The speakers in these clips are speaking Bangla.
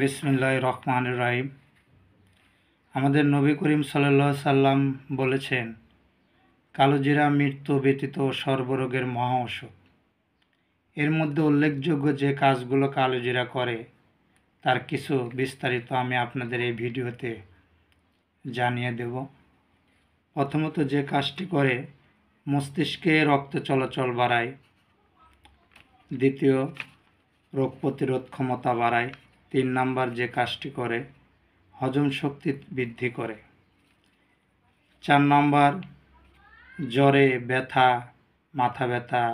বিসমিল্লাহির রহমানির রহিম। আমাদের নবী করিম সাল্লাল্লাহু আলাইহি সাল্লাম বলেছেন, কালোজিরা মৃত্যু ব্যতীত সর্বরোগের মহা ঔষধ। এর মধ্যে উল্লেখযোগ্য যে কাজগুলো কালোজিরা করে তার কিছু বিস্তারিত আমি আপনাদের এই ভিডিওতে জানিয়ে দেব। প্রথমত যে কাজটি করে, মস্তিষ্কে রক্ত চলাচল বাড়ায়। দ্বিতীয়, রোগ প্রতিরোধ ক্ষমতা বাড়ায়। 3 নাম্বার যে কাজটি করে, হজম শক্তি বৃদ্ধি করে। 4 নাম্বার, জ্বরে, ব্যথা, মাথা ব্যথা,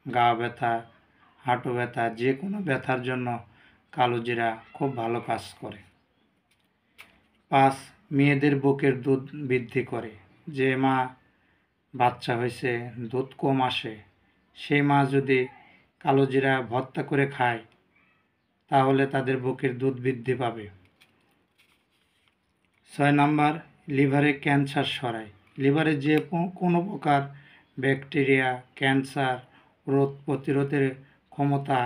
গা ব্যথা, হাঁটু ব্যথা, যে কোনো ব্যথার জন্য কালোজিরা খুব ভালো কাজ করে। 5, মেয়েদের বুকের দুধ বৃদ্ধি করে। যে মা বাচ্চা হয়েছে, দুধ কম আসে, সেই মা যদি কালোজিরা ভর্তা করে খায় তাহলে তাদের বুকের দুধ বৃদ্ধি পাবে। 6 নাম্বার, লিভারে ক্যান্সার সরায়। লিভারে যে কোনো প্রকার ব্যাকটেরিয়া, ক্যান্সার, রোগ প্রতিরোধের ক্ষমতা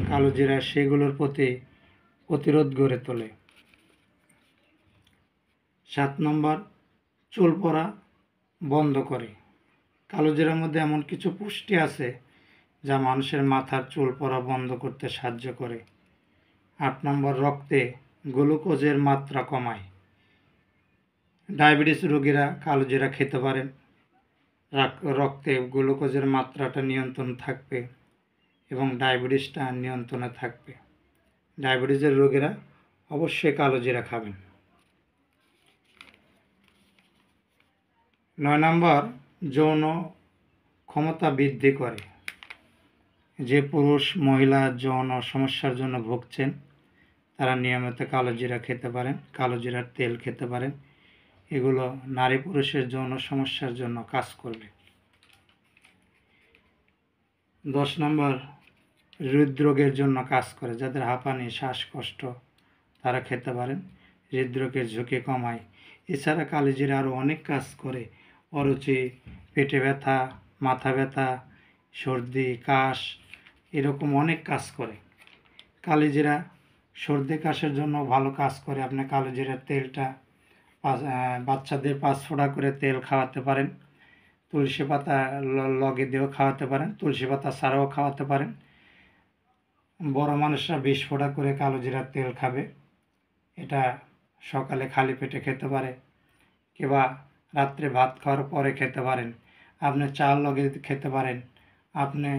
কালোজিরা সেগুলোর প্রতি প্রতিরোধ গড়ে তোলে। 7 নম্বর, চুল পড়া বন্ধ করে। কালোজিরার মধ্যে এমন কিছু পুষ্টি আছে যা মানুষের মাথার চুল পড়া বন্ধ করতে সাহায্য করে। 8 নম্বর, রক্তে গ্লুকোজের মাত্রা কমায়। ডায়াবেটিস রোগীরা কালোজিরা খেতে পারেন। রক্তে গ্লুকোজের মাত্রাটা নিয়ন্ত্রণ থাকবে এবং ডায়াবেটিসটা নিয়ন্ত্রণে থাকবে। ডায়াবেটিসের রোগীরা অবশ্যই কালোজিরা খাবেন। 9 নম্বর, যৌন ক্ষমতা বৃদ্ধি করে। যে পুরুষ মহিলা যৌন সমস্যার জন্য ভুগছেন তারা নিয়মিত কালোজিরা খেতে পারেন, কালোজিরার তেল খেতে পারেন। এগুলো নারী পুরুষের যৌন সমস্যার জন্য কাজ করবে। 10 নম্বর, হৃদরোগের জন্য কাজ করে। যাদের হাঁপানি, শ্বাসকষ্ট তারা খেতে পারেন, হৃদরোগের ঝুঁকি কমায়। এছাড়া কালোজিরা আরও অনেক কাজ করে। অরুচি, পেটে ব্যথা, মাথা ব্যথা, সর্দি, কাশ, এরকম অনেক কাজ করে। কালোজিরা সর্দি কাশের জন্য ভালো কাজ করে। আপনি কালোজিরার তেলটা বাচ্চাদের 5 ফোঁটা করে তেল খাওয়াতে পারেন। তুলসী পাতা লগে দিয়েও খাওয়াতে পারেন, তুলসী পাতা ছাড়াও খাওয়াতে পারেন। বড় মানুষরা 20 ফোঁটা করে কালোজিরার তেল খাবে। এটা সকালে খালি পেটে খেতে পারে কিংবা রাত্রে ভাত খাওয়ার পরে খেতে পারেন। আপনি চার লগে খেতে পারেন, আপনি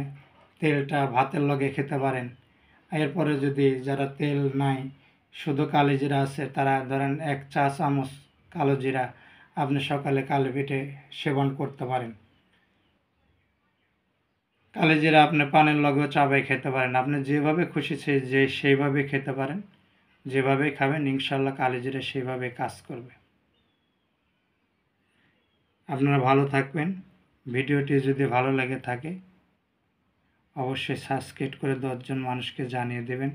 তেলটা ভাতের লগে খেতে পারেন। এরপরে যদি যারা তেল নাই, শুধু কালোজিরা আছে, তারা ধরেন 1 চা চামচ কালোজিরা আপনি সকালে খালি পেটে সেবন করতে পারেন। কালোজিরা আপনি পানের লগেও চাবাই খেতে পারেন। আপনি যেভাবে খুশি সেইভাবে খেতে পারেন। যেভাবে খাবেন ইনশাল্লাহ কালোজিরা সেইভাবে কাজ করবে। আপনারা ভালো থাকবেন। ভিডিওটি যদি ভালো লেগে থাকে অবশ্যই সাবস্ক্রাইব করে 10 জন মানুষকে জানিয়ে দেবেন।